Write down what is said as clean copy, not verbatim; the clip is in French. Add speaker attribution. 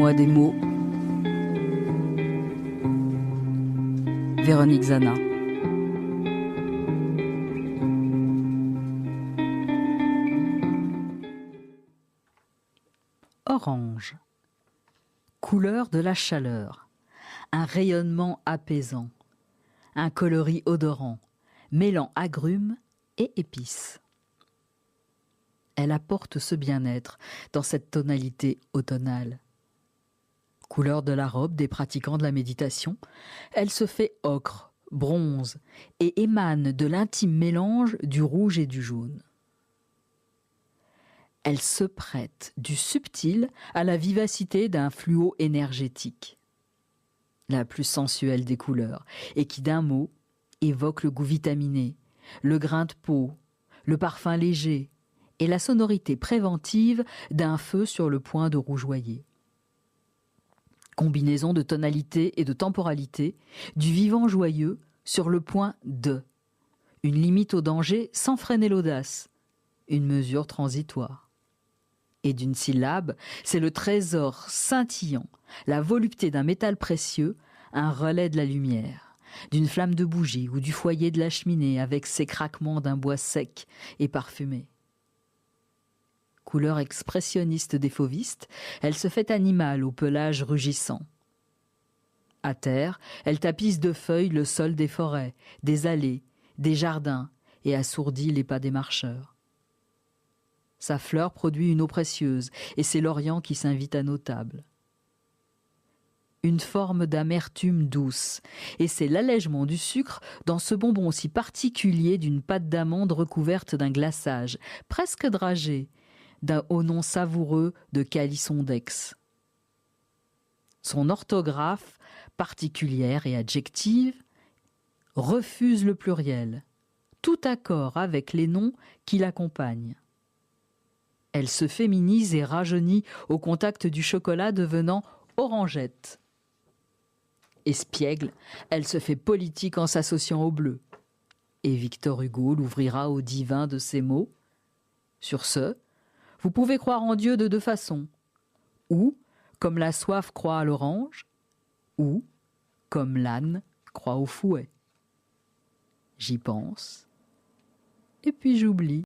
Speaker 1: Fais-moi des mots. Véronique Zana. Orange. Couleur de la chaleur. Un rayonnement apaisant. Un coloris odorant, mêlant agrumes et épices. Elle apporte ce bien-être dans cette tonalité automnale. Couleur de la robe des pratiquants de la méditation, elle se fait ocre, bronze et émane de l'intime mélange du rouge et du jaune. Elle se prête du subtil à la vivacité d'un fluo énergétique, la plus sensuelle des couleurs, et qui d'un mot évoque le goût vitaminé, le grain de peau, le parfum léger et la sonorité préventive d'un feu sur le point de rougeoyer. Combinaison de tonalité et de temporalité, du vivant joyeux sur le point de. Une limite au danger sans freiner l'audace, une mesure transitoire. Et d'une syllabe, c'est le trésor scintillant, la volupté d'un métal précieux, un relais de la lumière, d'une flamme de bougie ou du foyer de la cheminée avec ses craquements d'un bois sec et parfumé. Couleur expressionniste des fauvistes, elle se fait animale au pelage rugissant. À terre, elle tapisse de feuilles le sol des forêts, des allées, des jardins et assourdit les pas des marcheurs. Sa fleur produit une eau précieuse et c'est l'Orient qui s'invite à nos tables. Une forme d'amertume douce, et c'est l'allègement du sucre dans ce bonbon si particulier d'une pâte d'amande recouverte d'un glaçage, presque dragé, au nom savoureux de calisson d'Aix. Son orthographe, particulière et adjective, refuse le pluriel, tout accord avec les noms qui l'accompagnent. Elle se féminise et rajeunit au contact du chocolat devenant orangette. Espiègle, elle se fait politique en s'associant au bleu. Et Victor Hugo l'ouvrira au divin de ses mots. Sur ce, vous pouvez croire en Dieu de deux façons. Ou, comme la soif croit à l'orange, ou, comme l'âne croit au fouet. J'y pense, et puis j'oublie.